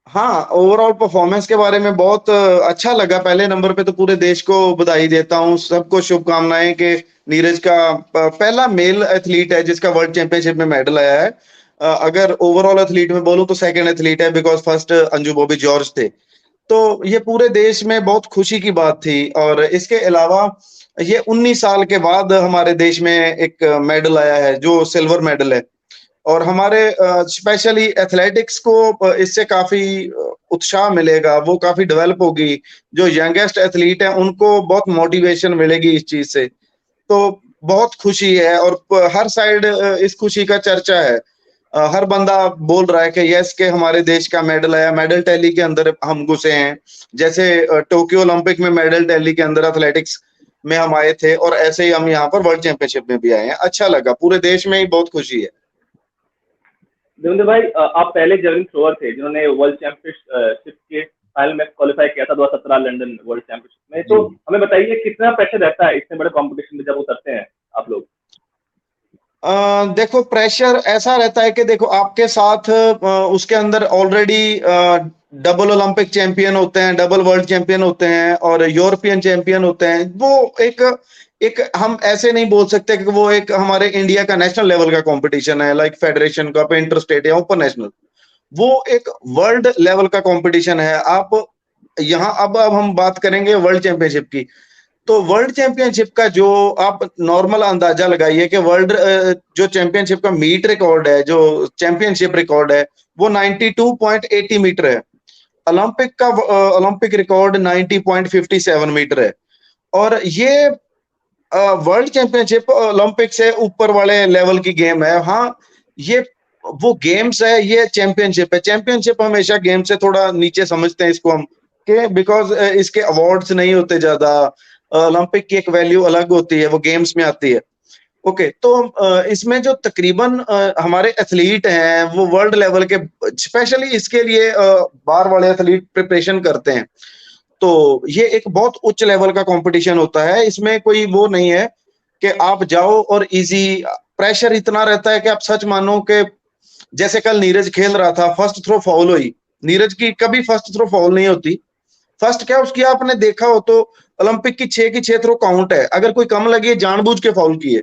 हाँ, overall performance के बारे में बहुत अच्छा लगा। पहले नंबर पे तो पूरे देश को बधाई देता हूँ, सबको शुभकामनाएं कि नीरज का पहला मेल एथलीट है जिसका वर्ल्ड चैंपियनशिप में मेडल आया है। अगर ओवरऑल एथलीट में बोलूं तो सेकंड एथलीट है, because first Anju Bobby George थे। तो ये पूरे देश में बहुत खुशी की बात थी। और इसके अलावा ये 19 साल के बाद हमारे देश में एक मेडल आया है जो सिल्वर मेडल है। और हमारे स्पेशली एथलेटिक्स को इससे काफी उत्साह मिलेगा, वो काफी डेवलप होगी। जो यंगेस्ट एथलीट है उनको बहुत मोटिवेशन मिलेगी इस चीज से। तो बहुत खुशी है। और हर साइड इस खुशी का चर्चा है। हर बंदा बोल रहा है कि यस के हमारे देश का मेडल आया, मेडल टैली के अंदर हम घुसे हैं। जैसे टोक्यो ओलंपिक में मेडल टैली के अंदर एथलेटिक्स में हम आए थे, और ऐसे ही हम यहाँ पर वर्ल्ड चैंपियनशिप में भी आए हैं। अच्छा लगा, पूरे देश में ही बहुत खुशी है। देवेंद्र भाई, आप पहले जेवलिन थ्रोअर थे जिन्होंने वर्ल्ड चैंपियनशिप के फाइनल में क्वालिफाई किया था 2017 लंदन वर्ल्ड चैंपियनशिप में। जी। तो हमें बताइए कितना प्रेशर रहता है इतने बड़े कंपटीशन में जब उतरते हैं आप लोग? देखो, प्रेशर ऐसा रहता है कि देखो आपके साथ उसके अंदर ऑलरेडी डबल ओलंपिक चैंपियन होते हैं, डबल वर्ल्ड चैंपियन होते हैं, और यूरोपियन चैंपियन होते हैं। वो एक एक हम ऐसे नहीं बोल सकते कि वो एक हमारे इंडिया का नेशनल लेवल का कंपटीशन है, like federation cup, inter state या ओपन नेशनल। वो एक वर्ल्ड लेवल का कंपटीशन है। आप यहाँ अब हम बात करेंगे वर्ल्ड चैंपियनशिप की। तो वर्ल्ड चैंपियनशिप का जो आप नॉर्मल अंदाजा लगाइए कि वर्ल्ड जो चैंपियनशिप का मीट रिकॉर्ड है, जो चैंपियनशिप रिकॉर्ड है, वो 92.80 मीटर है। ओलंपिक का ओलंपिक रिकॉर्ड 90.57 मीटर है। और ये वर्ल्ड चैंपियनशिप ओलंपिक से ऊपर वाले लेवल की गेम है। हाँ, ये वो गेम्स है, ये चैंपियनशिप है। चैंपियनशिप हमेशा गेम से थोड़ा नीचे समझते हैं इसको हम, के बिकॉज इसके अवार्ड्स नहीं होते ज्यादा। ओलंपिक की एक वैल्यू अलग होती है, वो गेम्स में आती है। ओके, तो इसमें जो तकरीबन हमारे एथलीट हैं वो वर्ल्ड लेवल के, स्पेशली इसके लिए बाहर वाले एथलीट प्रिपरेशन करते हैं। तो ये एक बहुत उच्च लेवल का कंपटीशन होता है। इसमें कोई वो नहीं है कि आप जाओ और इजी। प्रेशर इतना रहता है कि आप सच मानो कि जैसे कल नीरज खेल रहा था, फर्स्ट थ्रो फाउल हुई। नीरज की कभी फर्स्ट थ्रो फाउल नहीं होती। फर्स्ट क्या उसकी आपने देखा हो तो ओलंपिक की 6 थ्रो काउंट है, अगर कोई कम लगी है जानबूझ के फाउल की है।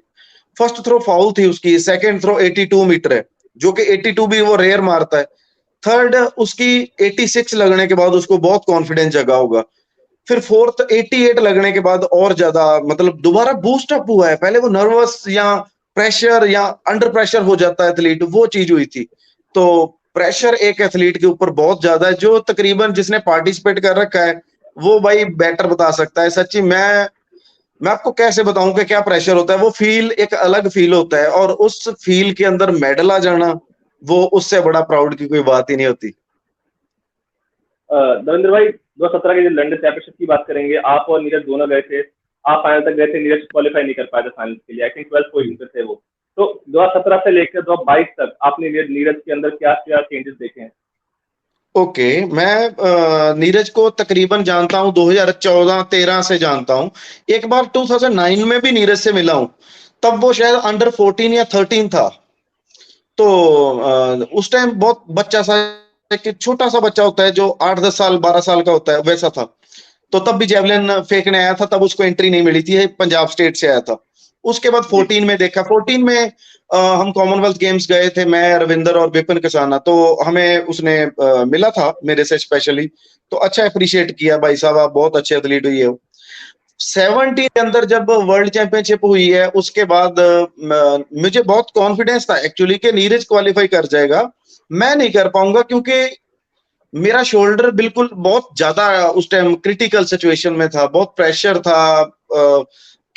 फर्स्ट थ्रो फाउल थी उसकी। सेकंड थ्रो 82 मीटर है, जो कि 82 भी वो रेयर मारता है। थर्ड उसकी 86 लगने के बाद उसको बहुत कॉन्फिडेंस जगा होगा। फिर फोर्थ 88 लगने के बाद और ज्यादा, मतलब दोबारा बूस्ट अप हुआ है। पहले वो नर्वस या प्रेशर या अंडर प्रेशर हो जाता है एथलीट, वो चीज हुई थी। तो प्रेशर एक एथलीट के ऊपर बहुत ज्यादा है। जो तकरीबन जिसने पार्टिसिपेट कर रखा है वो भाई बेटर बता सकता है। सच्ची मैं आपको कैसे बताऊं कि क्या प्रेशर होता है। वो फील एक अलग फील होता है, और उस फील के अंदर मेडल आ जाना, वो उससे बड़ा प्राउड की कोई बात ही नहीं होती। देवेंद्र भाई, 2017 के जो लंदन चैंपियनशिप की बात करेंगे, आप और नीरज दोनों गए थे। आप फाइनल तक गए थे, नीरज क्वालिफाई नहीं कर पाए थे फाइनल के लिए। I think 12 ji. पोजीशन पे थे वो। तो 2017 से लेकर 2022 तक आपने नीरज के अंदर क्या क्या चेंजेस देखे हैं? ओके, मैं नीरज को तकरीबन जानता हूँ 2014-13 से जानता हूँ। एक बार 2009 में भी नीरज से मिला हूँ। तब वो शायद अंडर 14 या 13 था। तो उस टाइम बहुत बच्चा सा, एक छोटा सा बच्चा होता है जो 8-10 साल 12 साल का होता है, वैसा था। तो तब भी जेवलिन फेंकने आया था, तब उसको एंट्री नहीं मिली थी, पंजाब स्टेट से आया था। उसके बाद जी। 14 में देखा। 14 में हम कॉमनवेल्थ गेम्स गए थे, मैं, रविंदर और विपिन कसाना। तो हमें उसने मिला था मेरे से स्पेशली। तो अच्छा अप्रिशिएट किया, भाई साहब आप बहुत अच्छे एथलीट हुई है। 70 के अंदर जब वर्ल्ड चैंपियनशिप हुई है उसके बाद मुझे बहुत कॉन्फिडेंस था एक्चुअली कि नीरज क्वालिफाई कर जाएगा। मैं नहीं कर पाऊंगा क्योंकि मेरा शोल्डर बिल्कुल बहुत ज्यादा उस टाइम क्रिटिकल सिचुएशन में था, बहुत प्रेशर था।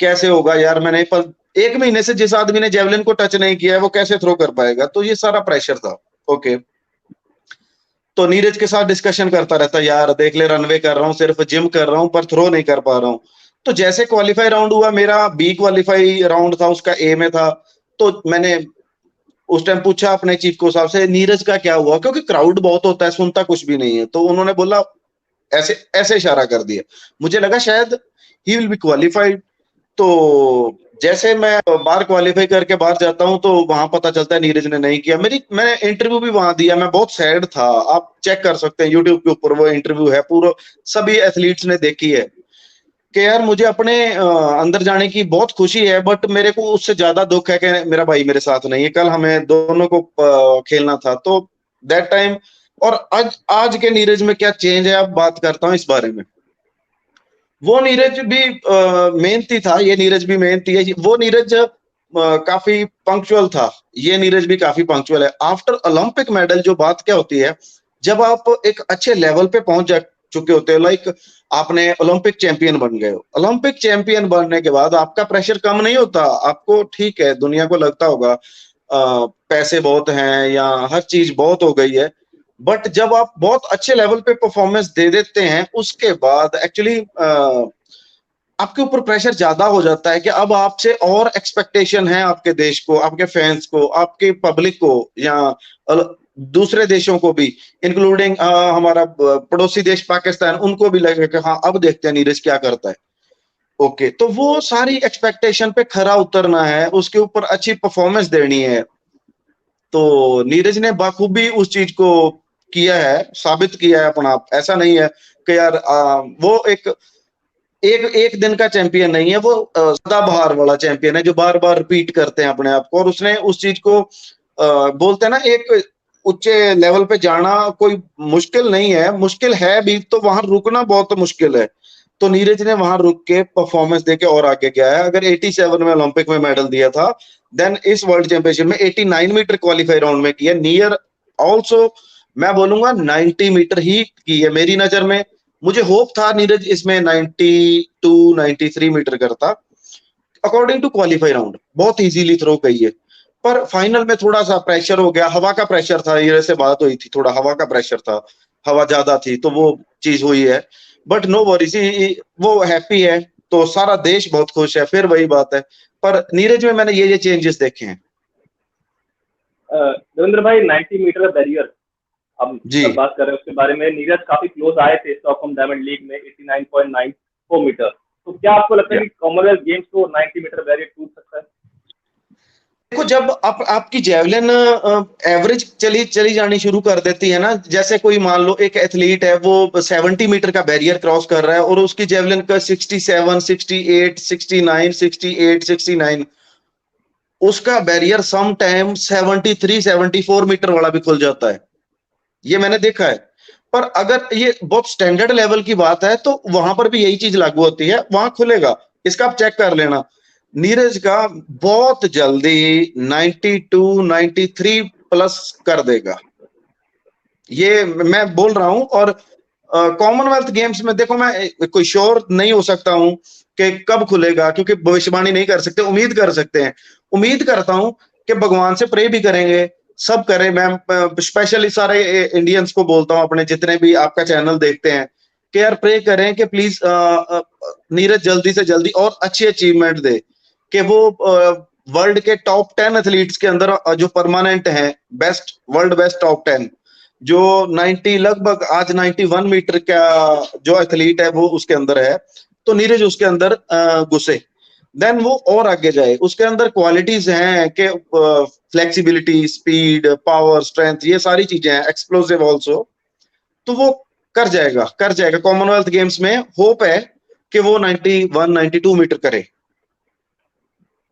कैसे होगा यार, मैंने पर 1 महीने से जिस आदमी ने जेवलिन को टच नहीं किया है वो कैसे थ्रो कर पाएगा, तो ये सारा प्रेशर था। ओके, तो नीरज के साथ डिस्कशन करता रहता, यार देख ले रनवे कर रहा हूँ, सिर्फ जिम कर रहा हूँ पर थ्रो नहीं कर पा रहा हूँ। तो जैसे क्वालिफाई राउंड हुआ, मेरा बी क्वालिफाई राउंड था, उसका ए में था। तो मैंने उस टाइम पूछा अपने चीफ को साहब से, नीरज का क्या हुआ, क्योंकि क्राउड बहुत होता है, सुनता कुछ भी नहीं है। तो उन्होंने बोला, ऐसे ऐसे इशारा कर दिया। मुझे लगा शायद ही विल बी क्वालिफाइड। तो जैसे मैं बाहर क्वालिफाई करके बाहर जाता हूँ तो वहां पता चलता है नीरज ने नहीं किया। मैंने इंटरव्यू भी वहां दिया, मैं बहुत सैड था। आप चेक कर सकते हैं यूट्यूब के ऊपर, वो इंटरव्यू है पूरा, सभी एथलीट्स ने देखी है कि यार मुझे अपने अंदर जाने की बहुत खुशी है, बट मेरे को उससे ज्यादा दुख है कि मेरा भाई मेरे साथ नहीं है। कल हमें दोनों को खेलना था, तो दैट टाइम। और आज आज के नीरज में क्या चेंज है, अब बात करता हूँ इस बारे में। वो नीरज भी मेहनती था, ये नीरज भी मेहनती है। वो नीरज काफी पंक्चुअल था, ये नीरज भी काफी पंक्चुअल है। आफ्टर ओलंपिक मेडल जो बात क्या होती है, जब आप एक अच्छे लेवल पे पहुंच जा चुके होते हो, लाइक आपने ओलंपिक चैंपियन बन गए हो, ओलंपिक चैंपियन बनने के बाद आपका प्रेशर कम नहीं होता आपको। ठीक है, दुनिया को लगता होगा पैसे बहुत हैं या हर चीज बहुत हो गई है, बट जब आप बहुत अच्छे लेवल पे परफॉर्मेंस दे देते हैं उसके बाद एक्चुअली आपके ऊपर प्रेशर ज्यादा हो जाता है कि अब आपसे और एक्सपेक्टेशन है, आपके देश को, आपके फैंस को, आपके पब्लिक को, या दूसरे देशों को भी, इंक्लूडिंग हमारा पड़ोसी देश पाकिस्तान, उनको भी लगेगा कि हाँ अब देखते हैं नीरज क्या करता है। ओके, तो वो सारी एक्सपेक्टेशन पे खरा उतरना है, उसके ऊपर अच्छी परफॉर्मेंस देनी है। तो नीरज ने बाखूबी उस चीज को किया है, साबित किया है अपना आप। ऐसा नहीं है कि यार वो एक एक एक दिन का चैंपियन नहीं है, वो सदाबहार वाला चैंपियन है जो बार बार रिपीट करते हैं अपने आप को। और उसने उस चीज को बोलते हैं ना, एक उच्च लेवल पे जाना कोई मुश्किल नहीं है, मुश्किल है भी तो वहां रुकना बहुत मुश्किल है। तो नीरज ने वहां रुक के परफॉर्मेंस देके और आगे गया है। अगर 87 में ओलंपिक में मेडल दिया था, देन इस वर्ल्ड चैंपियनशिप में 89 मीटर क्वालिफाई राउंड में किया, नियर ऑल्सो मैं बोलूंगा 90 मीटर ही की है मेरी नजर में। मुझे होप था नीरज इसमें 92 93 मीटर करता, अकॉर्डिंग टू क्वालिफाई राउंड बहुत इजीली थ्रो गई है। पर फाइनल में थोड़ा सा प्रेशर हो गया, हवा का प्रेशर था, ये से बात हुई थी, थोड़ा हवा का प्रेशर था, हवा ज्यादा थी तो वो चीज हुई है। बट नो वरीज, वो हैप्पी है तो सारा देश बहुत खुश है, फिर वही बात है। पर नीरज में मैंने ये चेंजेस देखे हैं। देवेंद्र भाई, 90 मीटर बैरियर हम जी। जब बात कर रहे हैं उसके बारे में, नीरज काफी क्लोज आए थे स्टॉकहोम डायमंड लीग में 89.94 मीटर। तो क्या आपको लगता है कि कॉमनवेल्थ गेम्स को 90 मीटर बैरियर टूट सकता है? देखो, जब आपकी जेवलिन एवरेज चली चली जानी शुरू कर देती है ना, जैसे कोई मान लो एक एथलीट है, वो 70 मीटर का बैरियर क्रॉस कर रहा है और उसकी जेवलिन का 67 68 69 68 69, उसका बैरियर सम टाइम 73 74 मीटर वाला भी खुल जाता है, ये मैंने देखा है। पर अगर ये बहुत स्टैंडर्ड लेवल की बात है तो वहां पर भी यही चीज लागू होती है, वहां खुलेगा। इसका आप चेक कर लेना, नीरज का बहुत जल्दी 92 93 प्लस कर देगा, ये मैं बोल रहा हूं। और कॉमनवेल्थ गेम्स में देखो, मैं कोई श्योर नहीं हो सकता हूं कि कब खुलेगा, क्योंकि भविष्यवाणी नहीं कर सकते, उम्मीद कर सकते हैं। उम्मीद करता हूं कि भगवान से प्रे भी करेंगे, सब करें। मैं स्पेशली सारे इंडियंस को बोलता हूं, अपने जितने भी आपका चैनल देखते हैं, कि यार प्रे करें कि प्लीज नीरज जल्दी से जल्दी और अच्छी अचीवमेंट दे, कि वो वर्ल्ड के टॉप 10 एथलीट्स के अंदर जो परमानेंट हैं, बेस्ट, वर्ल्ड बेस्ट टॉप 10, जो 90 लगभग आज 91 मीटर का जो एथलीट है वो उसके अंदर है, तो नीरज उसके अंदर घुसे, देन वो और आगे जाए। उसके अंदर क्वालिटीज हैं कि फ्लेक्सिबिलिटी, स्पीड, पावर, स्ट्रेंथ, ये सारी चीजें हैं, एक्सप्लोसिव ऑल्सो। तो वो कर जाएगा कॉमनवेल्थ गेम्स में, होप है कि वो 91 92 मीटर करे।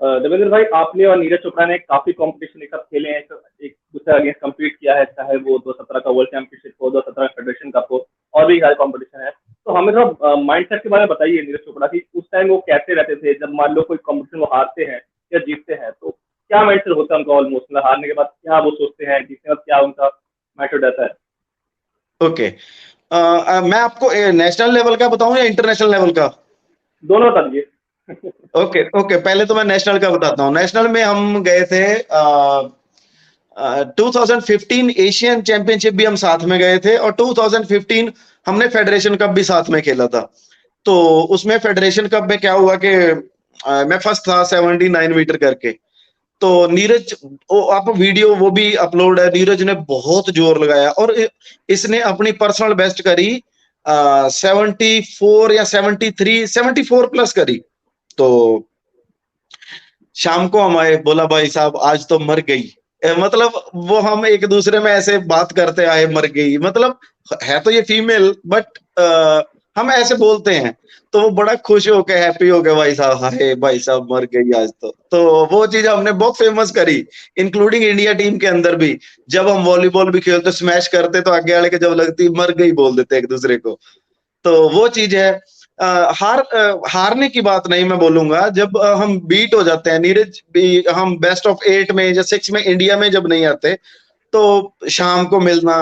देवेंद्र भाई, आपने और नीरज चोपड़ा ने काफी कंपटीशन एक साथ खेले हैं, एक दूसरे अगेंस्ट कम्पीट किया है, चाहे वो 2017 का वर्ल्ड चैंपियनशिप हो, 2017 फेडरेशन कप हो, और भी सारे कॉम्पिटिशन है। तो हमें थोड़ा माइंडसेट के बारे में बताइए नीरज चोपड़ा की, उस टाइम वो कैसे रहते थे जब मान लो कोई कॉम्पिटिशन वो हारते हैं या जीतते हैं, तो क्या माइंडसेट होता है उनका? ऑलमोस्ट मतलब हारने के बाद क्या वो सोचते हैं, जीतने के बाद क्या उनका माइंडसेट रहता है? ओके, मैं आपको नेशनल लेवल का बताऊं या इंटरनेशनल लेवल का? दोनों बता दीजिए। ओके ओके, पहले तो मैं नेशनल का बताता हूँ। नेशनल में हम गए थे 2015 एशियन चैंपियनशिप भी हम साथ में गए थे, और 2015 हमने फेडरेशन कप भी साथ में खेला था। तो उसमें फेडरेशन कप में क्या हुआ कि मैं फर्स्ट था 79 मीटर करके। तो नीरज, आप वीडियो वो भी अपलोड है, नीरज ने बहुत जोर लगाया और इसने अपनी पर्सनल बेस्ट करी 74 या 73 74 प्लस करी। तो शाम को हम आए, बोला भाई साहब आज तो मर गई। मतलब वो हम एक दूसरे में ऐसे बात करते आए, मर गई, मतलब है तो ये फीमेल बट हम ऐसे बोलते हैं। तो वो बड़ा खुश हो के हैप्पी हो गए, भाई साहब हाय भाई साहब मर गई आज तो वो चीज हमने बहुत फेमस करी, इंक्लूडिंग इंडिया टीम के अंदर भी। जब हम वॉलीबॉल भी खेलते स्मैश करते तो आगे वाले के जब लगती मर गई बोल देते एक दूसरे को। तो वो चीज है। हारने की बात नहीं मैं बोलूंगा, जब हम बीट हो जाते हैं नीरज भी, हम बेस्ट ऑफ 8 में या 6 में इंडिया में जब नहीं आते, तो शाम को मिलना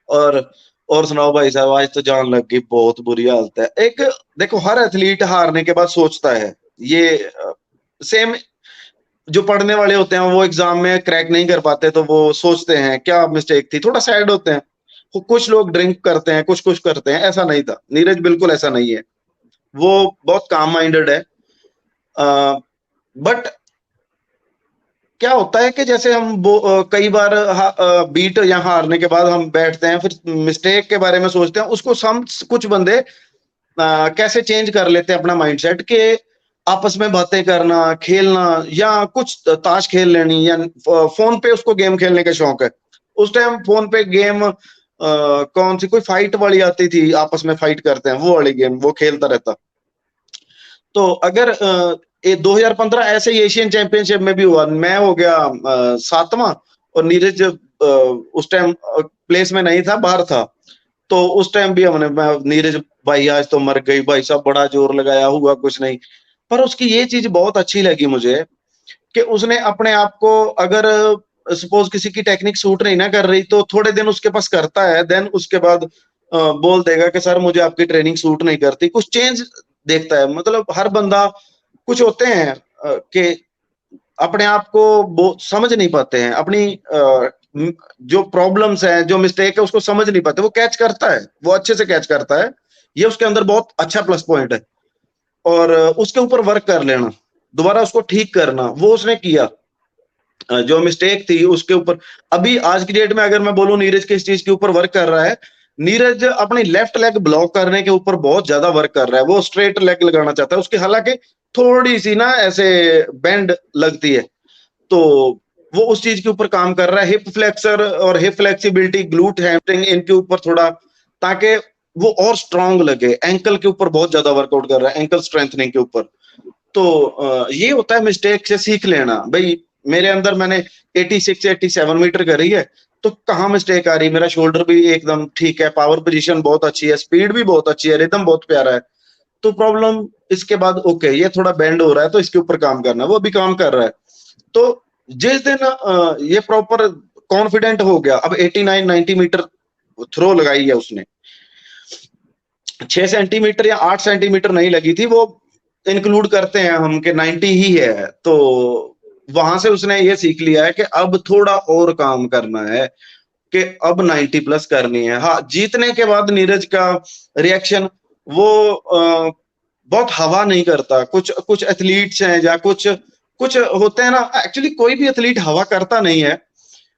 और सुनाओ भाई साहब आज तो जान लग गई, बहुत बुरी हालत है। एक देखो हर एथलीट हारने के बाद सोचता है, ये सेम जो पढ़ने वाले होते हैं वो एग्जाम में क्रैक नहीं कर पाते तो वो सोचते हैं क्या मिस्टेक थी, थोड़ा सैड होते हैं। कुछ लोग ड्रिंक करते हैं, कुछ कुछ करते हैं, ऐसा नहीं था। नीरज बिल्कुल ऐसा नहीं है, वो बहुत काम माइंडेड है। बट क्या होता है कि जैसे हम कई बार बीट या हारने के बाद हम बैठते हैं, फिर मिस्टेक के बारे में सोचते हैं, उसको हम कुछ बंदे कैसे चेंज कर लेते हैं अपना माइंडसेट के आपस में बातें करना, खेलना, या कुछ ताश खेल लेनी, या फोन पे उसको गेम खेलने का शौक है। उस टाइम फोन पे गेम कौन सी कोई फाइट वाली आती थी, आपस में फाइट करते हैं, वो वाली गेम वो खेलता रहता। तो अगर 2015 ऐसे ही एशियन चैंपियनशिप में भी हुआ, मैं हो गया 7वां और नीरज उस टाइम प्लेस में नहीं था, बाहर था। तो उस टाइम भी हमने नीरज भाई आज तो मर गई भाई साहब, बड़ा जोर लगाया, हुआ कुछ नहीं। पर उसकी ये चीज बहुत अच्छी लगी मुझे कि उसने अपने आप को, अगर सपोज किसी की टेक्निक सूट नहीं ना कर रही तो थोड़े दिन उसके पास करता है, देन उसके बाद बोल देगा कि सर मुझे आपकी ट्रेनिंग सूट नहीं करती, कुछ चेंज देखता है। मतलब हर बंदा, कुछ होते हैं कि अपने आप को समझ नहीं पाते हैं, अपनी जो प्रॉब्लम्स हैं, जो मिस्टेक है उसको समझ नहीं पाते, वो कैच करता है, वो अच्छे से कैच करता है। ये उसके अंदर बहुत अच्छा प्लस पॉइंट है। और उसके ऊपर वर्क कर लेना, दोबारा उसको ठीक करना, वो उसने किया। जो मिस्टेक थी उसके ऊपर, अभी आज की डेट में अगर मैं बोलूं नीरज किस चीज के ऊपर वर्क कर रहा है, नीरज अपनी लेफ्ट लेग ब्लॉक करने के ऊपर बहुत ज्यादा वर्क कर रहा है। वो स्ट्रेट लेग लगाना चाहता है, उसकी हालांकि थोड़ी सी ना ऐसे बेंड लगती है, तो वो उस चीज के ऊपर काम कर रहा है। हिप फ्लेक्सर और हिप फ्लेक्सिबिलिटी, ग्लूट हैमस्ट्रिंग, इनके ऊपर थोड़ा, ताकि वो और स्ट्रांग लगे। एंकल के ऊपर बहुत ज्यादा वर्कआउट कर रहा है, एंकल स्ट्रेंथनिंग के ऊपर। तो ये होता है मिस्टेक से सीख लेना। भाई मेरे अंदर मैंने 86 87 मीटर करी है, तो कहाँ मिस्टेक आ रही, मेरा शोल्डर भी एकदम ठीक है, पावर पोजीशन बहुत अच्छी है, स्पीड भी बहुत अच्छी है, रिदम बहुत प्यारा है। तो प्रॉब्लम इसके बाद ओके, ये थोड़ा बेंड हो रहा है तो इसके ऊपर काम करना है, वो भी काम कर रहा है। तो जिस दिन ये प्रॉपर कॉन्फिडेंट हो गया, अब 89 90 मीटर थ्रो लगाई है उसने, 6 सेंटीमीटर या 8 सेंटीमीटर नहीं लगी थी, वो इंक्लूड करते हैं हम कि 90 ही है। तो वहां से उसने ये सीख लिया है कि अब थोड़ा और काम करना है, कि अब 90 प्लस करनी है। हाँ, जीतने के बाद नीरज का रिएक्शन वो बहुत हवा नहीं करता। कुछ कुछ एथलीट्स हैं या कुछ कुछ होते हैं ना, एक्चुअली कोई भी एथलीट हवा करता नहीं है,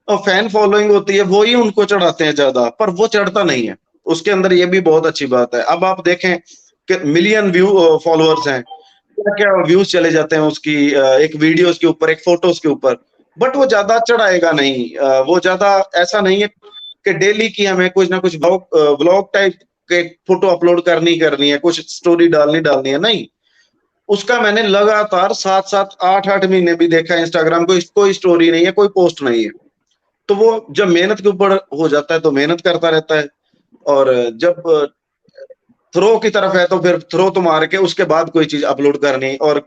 फैन फॉलोइंग होती है, वो ही उनको चढ़ाते हैं ज्यादा, पर वो चढ़ता नहीं है। उसके अंदर ये भी बहुत अच्छी बात है। अब आप देखें कि मिलियन व्यू फॉलोअर्स हैं, क्या क्या व्यूज चले जाते हैं उसकी एक वीडियोस के ऊपर, एक फोटोज के ऊपर, बट वो ज्यादा चढ़ाएगा नहीं। वो ज्यादा ऐसा नहीं है कि डेली की हमें कुछ ना कुछ व्लॉग टाइप के फोटो अपलोड करनी है, कुछ स्टोरी डालनी है, नहीं। उसका मैंने लगातार 7 7 8 8 महीने भी देखा है, इंस्टाग्राम को कोई स्टोरी नहीं है, कोई पोस्ट नहीं है। तो वो जब मेहनत के ऊपर हो जाता है तो मेहनत करता रहता है, और जब थ्रो की तरफ है तो फिर थ्रो तो मार के उसके बाद कोई चीज अपलोड करनी, और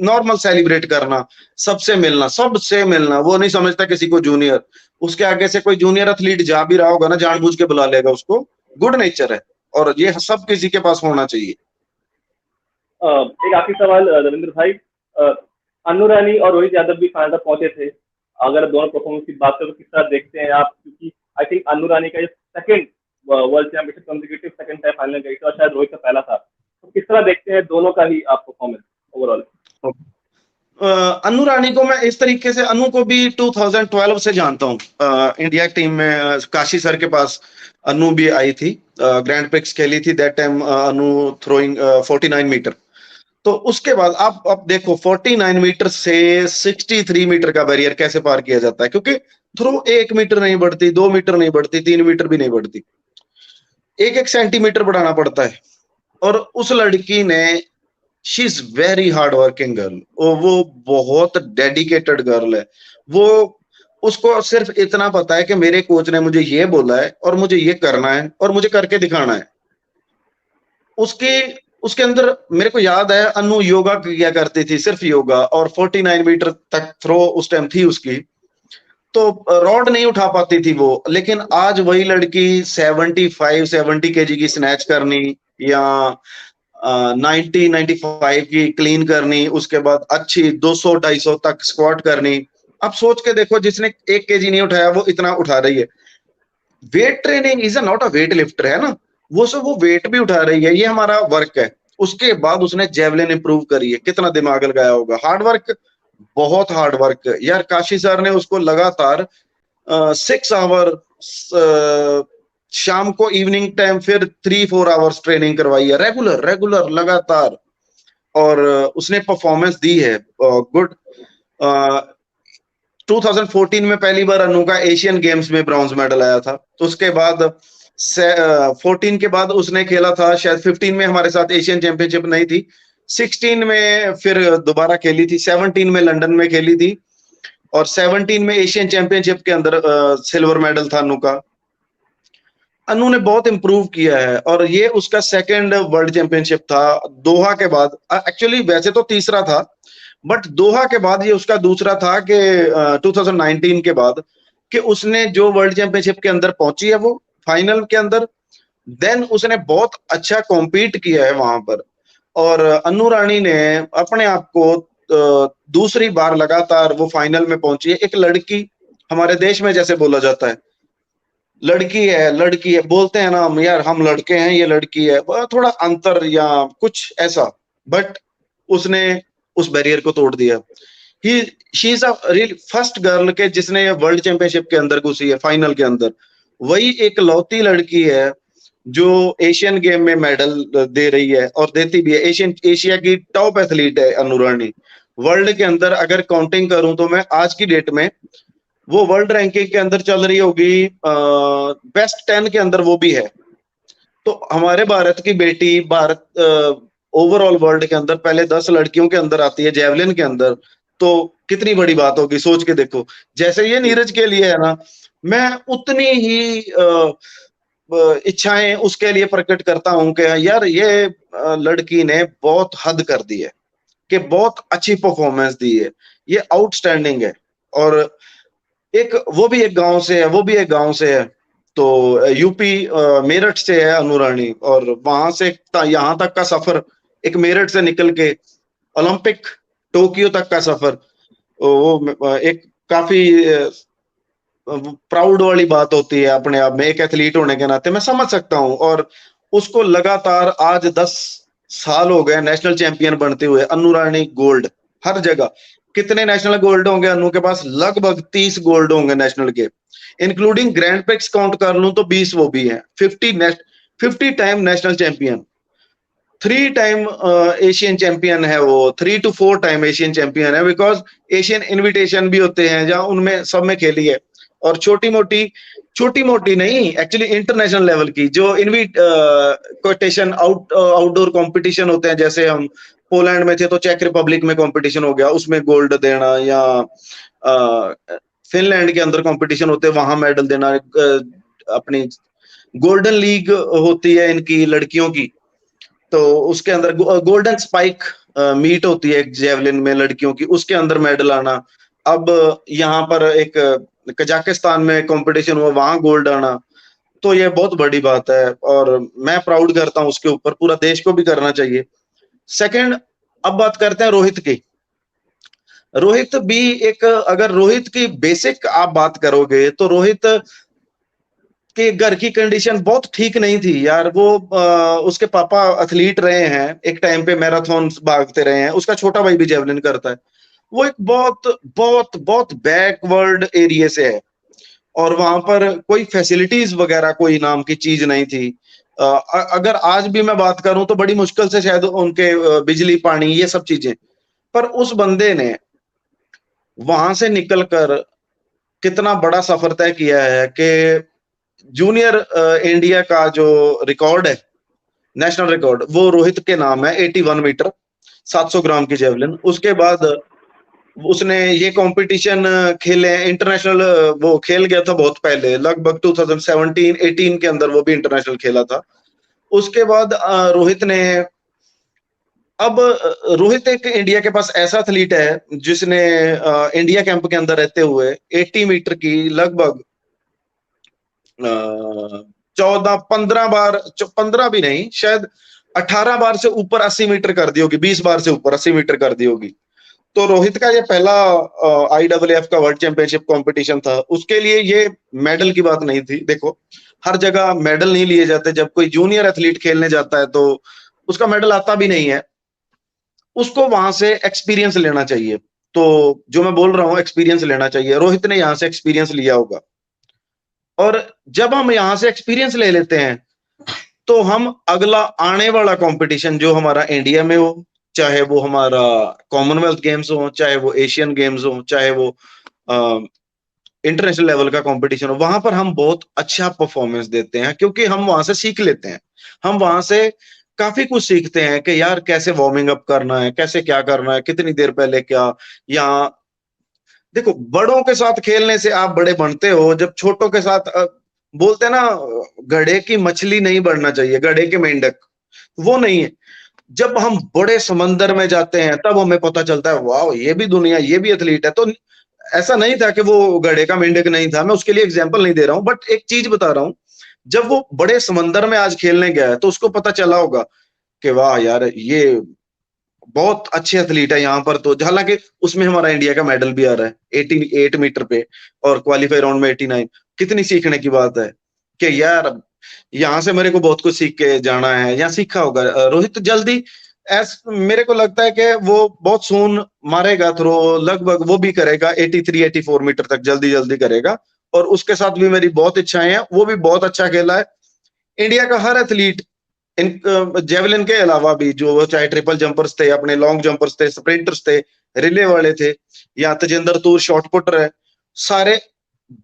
नॉर्मल सेलिब्रेट करना, सबसे मिलना। वो नहीं समझता किसी को जूनियर, उसके आगे से कोई जूनियर एथलीट जा भी रहा होगा ना, जानबूझ के बुला लेगा उसको। गुड नेचर है, और ये सब किसी के पास होना चाहिए। एक आखिरी सवाल रविंद्र भाई, अन्नू रानी और रोहित यादव भी फाइनल तक पहुंचे थे। अगर दोनों परफॉर्मेंस की बात करें तो किस तरह देखते हैं आप, क्योंकि आई थिंक अन्नू रानी का ये second world championship consecutive second time final गई थी, और शायद रोहित का पहला था। तो किस तरह देखते हैं दोनों का ही आप परफॉर्मेंस ओवरऑल? अनु रानी को मैं इस तरीके से, अनु को भी 2012 से जानता हूँ। इंडिया टीम में काशी सर के पास अनु भी आई थी, ग्रैंड प्रिक्स खेली थी that time. Anu throwing 49 metre, तो उसके बाद आप देखो 49 मीटर से 63 मीटर का बैरियर कैसे पार किया जाता है, क्योंकि थ्रो 1 मीटर नहीं बढ़ती, 2 मीटर नहीं बढ़ती, 3 मीटर भी नहीं बढ़ती, 1 सेंटीमीटर बढ़ाना पड़ता है। और उस लड़की ने, she is very hard working girl, वो बहुत डेडिकेटेड गर्ल है। वो, उसको सिर्फ इतना पता है कि मेरे कोच ने मुझे ये बोला है और मुझे ये करना है और मुझे करके दिखाना है। उसके उसके अंदर मेरे को याद है अनु योगा किया करती थी, सिर्फ योगा, और 49 मीटर तक थ्रो उस टाइम थी उसकी, तो रॉड नहीं उठा पाती थी वो। लेकिन आज वही लड़की 70 केजी की स्नैच करनी, या 95 की क्लीन करनी, उसके बाद अच्छी 200-250 तक स्क्वाट करनी। अब सोच के देखो, जिसने 1 केजी नहीं उठाया वो इतना उठा रही है। Weight training is not a weight lifter, है ना, वो सब वो वेट भी उठा रही है, ये हमारा वर्क है। उसके बाद उसने जेवलिन इंप्रूव करी है, कितना दिमाग लगाया होगा, हार्ड वर्क, बहुत हार्ड वर्क यार। काशी सर ने उसको लगातार 6 आवर, शाम को इवनिंग टाइम फिर 3-4 आवर्स ट्रेनिंग करवाई है, रेगुलर रेगुलर लगातार। और उसने परफॉर्मेंस दी है गुड। 2014 में पहली बार अनु का एशियन गेम्स में ब्रॉन्ज मेडल आया था। तो उसके बाद 14 के बाद उसने खेला था, शायद 15 में हमारे साथ एशियन चैंपियनशिप नहीं थी, 16 में फिर दोबारा खेली थी, 17 में लंदन में खेली थी, और 17 में एशियन चैंपियनशिप के अंदर सिल्वर मेडल था अनु का। अनु ने बहुत इंप्रूव किया है, और ये उसका सेकंड वर्ल्ड चैंपियनशिप था दोहा के बाद। एक्चुअली वैसे तो तीसरा था, बट दोहा के बाद ये उसका दूसरा था कि 2019 के बाद, कि उसने जो वर्ल्ड चैंपियनशिप के अंदर पहुंची है वो फाइनल के अंदर, देन उसने बहुत अच्छा कॉम्पीट किया है वहां पर। और अनु रानी ने अपने आप को दूसरी बार लगातार वो फाइनल में पहुंची है। एक लड़की, हमारे देश में जैसे बोला जाता है लड़की है बोलते हैं ना हम, यार हम लड़के हैं, ये लड़की है, थोड़ा अंतर या कुछ ऐसा, बट उसने उस बैरियर को तोड़ दिया। He she is a real first girl के जिसने वर्ल्ड चैंपियनशिप के अंदर घुसी है, फाइनल के अंदर। वही एक लौती लड़की है जो एशियन गेम में मेडल दे रही है, और देती भी है। एशिया की टॉप एथलीट है अनु रानी। वर्ल्ड के अंदर अगर काउंटिंग करूं तो मैं आज की डेट में वो वर्ल्ड रैंकिंग के अंदर चल रही होगी, बेस्ट 10 के अंदर वो भी है। तो हमारे भारत की बेटी, भारत ओवरऑल वर्ल्ड के अंदर पहले 10 लड़कियों के अंदर आती है जेवलिन के अंदर, तो कितनी बड़ी बात होगी, सोच के देखो। जैसे ये नीरज के लिए है ना, मैं उतनी ही इच्छाएं उसके लिए प्रकट करता हूं कि यार ये लड़की ने बहुत हद कर दी है, कि बहुत अच्छी परफॉर्मेंस दी है, ये आउटस्टैंडिंग है। और एक वो भी एक गांव से है, वो भी एक गांव से है, तो यूपी मेरठ से है अनु रानी, और वहां से यहाँ तक का सफर, एक मेरठ से निकल के ओलंपिक टोक्यो तक का सफर, वो एक काफी प्राउड वाली बात होती है अपने आप में, एक एथलीट होने के नाते मैं समझ सकता हूँ। और उसको लगातार आज 10 साल हो गए नेशनल चैंपियन बनते हुए। अनु रानी गोल्ड हर जगह। कितने नेशनल गोल्ड होंगे अनु के पास? लगभग 30 गोल्ड होंगे नेशनल के, इंक्लूडिंग ग्रैंड प्रिक्स काउंट कर लूं तो 20 वो भी हैं। 50 time national champion, 3 time Asian champion है वो, 3 to 4 टाइम एशियन चैंपियन है, बिकॉज एशियन इनविटेशन भी होते हैं जहां उनमें सब में खेली है। और छोटी मोटी नहीं, एक्चुअली इंटरनेशनल लेवल की जो कोटेशन आउटडोर कंपटीशन होते हैं, जैसे हम पोलैंड में थे तो चेक रिपब्लिक में कंपटीशन हो गया, उसमें गोल्ड देना, या फिनलैंड के अंदर कंपटीशन होते हैं वहां मेडल देना। अपनी गोल्डन लीग होती है इनकी लड़कियों की, तो उसके अंदर गोल्डन स्पाइक मीट होती है जेवलिन में लड़कियों की, उसके अंदर मेडल आना। अब यहाँ पर एक कजाकिस्तान में कंपटीशन हुआ, वहां गोल्ड आना, तो ये बहुत बड़ी बात है, और मैं प्राउड करता हूँ उसके ऊपर, पूरा देश को भी करना चाहिए। सेकंड, अब बात करते हैं रोहित की। रोहित भी एक, अगर रोहित की बेसिक आप बात करोगे तो रोहित के घर की कंडीशन बहुत ठीक नहीं थी यार। वो उसके पापा एथलीट रहे हैं, एक टाइम पे मैराथन भागते रहे हैं, उसका छोटा भाई भी जेवलिन करता है। वो एक बहुत बहुत बहुत बैकवर्ड एरिया से है, और वहां पर कोई फैसिलिटीज वगैरह कोई नाम की चीज नहीं थी। अगर आज भी मैं बात करूं तो बड़ी मुश्किल से शायद उनके बिजली पानी ये सब चीजें, पर उस बंदे ने वहां से निकलकर कितना बड़ा सफर तय किया है कि जूनियर इंडिया का जो रिकॉर्ड है, नेशनल रिकॉर्ड, वो रोहित के नाम है, 81 मीटर 700 ग्राम की जेवलिन। उसके बाद उसने ये कंपटीशन खेले, इंटरनेशनल वो खेल गया था बहुत पहले, लगभग 2017-18 के अंदर वो भी इंटरनेशनल खेला था। उसके बाद रोहित ने अब रोहित एक इंडिया के पास ऐसा एथलीट है जिसने इंडिया कैंप के अंदर रहते हुए 80 मीटर की लगभग 14-15 बार, 15 भी नहीं, शायद 18 बार से ऊपर 80 मीटर कर दी होगी, 20 बार से ऊपर 80 मीटर कर दी होगी। तो रोहित का ये पहला IAAF का वर्ल्ड चैंपियनशिप कंपटीशन था। उसके लिए ये मेडल की बात नहीं थी। देखो, हर जगह मेडल नहीं लिए जाते। जब कोई जूनियर एथलीट खेलने जाता है तो उसका मेडल आता भी नहीं है, उसको वहां से एक्सपीरियंस लेना चाहिए। तो जो मैं बोल रहा हूँ, एक्सपीरियंस लेना चाहिए। रोहित ने यहाँ से एक्सपीरियंस लिया होगा, और जब हम यहाँ से एक्सपीरियंस ले लेते हैं तो हम अगला आने वाला कंपटीशन जो हमारा इंडिया में हो, चाहे वो हमारा कॉमनवेल्थ गेम्स हो, चाहे वो एशियन गेम्स हो, चाहे वो इंटरनेशनल लेवल का कंपटीशन हो, वहां पर हम बहुत अच्छा परफॉर्मेंस देते हैं, क्योंकि हम वहां से सीख लेते हैं। हम वहां से काफी कुछ सीखते हैं कि यार कैसे वार्मिंग अप करना है, कैसे क्या करना है, कितनी देर पहले क्या। यहाँ देखो, बड़ों के साथ खेलने से आप बड़े बनते हो, जब छोटों के साथ बोलते हैं ना, घड़े की मछली नहीं बढ़ना चाहिए, घड़े के मेंढक, वो नहीं है। जब हम बड़े समंदर में जाते हैं तब हमें पता चलता है, वाह, ये भी दुनिया, ये भी एथलीट है। तो ऐसा नहीं था कि वो घड़े का मेंढक नहीं था, मैं उसके लिए एग्जाम्पल नहीं दे रहा हूं, बट एक चीज बता रहा हूं। जब वो बड़े समंदर में आज खेलने गया है तो उसको पता चला होगा कि वाह यार, ये बहुत अच्छे एथलीट है यहाँ पर। तो हालांकि उसमें हमारा इंडिया का मेडल भी आ रहा है 88 मीटर पे, और क्वालिफाई राउंड में 89। कितनी सीखने की बात है कि यार यहाँ से मेरे को बहुत कुछ सीख के जाना है, या सीखा होगा रोहित जल्दी। मेरे को लगता है कि वो बहुत सून मारेगा थ्रो, लगभग वो भी करेगा 83-84 मीटर तक, जल्दी जल्दी करेगा। और उसके साथ भी मेरी बहुत इच्छाएं हैं, वो भी बहुत अच्छा खेला है। इंडिया का हर एथलीट, इन जेवलिन के अलावा भी, जो चाहे ट्रिपल जंपर्स थे, अपने लॉन्ग जंपर्स थे, स्प्रिंटर्स थे, रिले वाले थे, या तेजिंदर तूर शॉर्ट पुटर है, सारे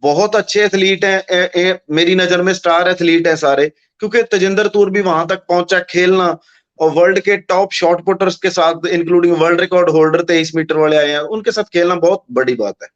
बहुत अच्छे एथलीट हैं। मेरी नजर में स्टार एथलीट हैं सारे, क्योंकि तेजिंदर तूर भी वहां तक पहुंचा खेलना, और वर्ल्ड के टॉप शॉर्ट पुटर्स के साथ, including world record holder 23 metre वाले आए हैं, उनके साथ खेलना बहुत बड़ी बात है।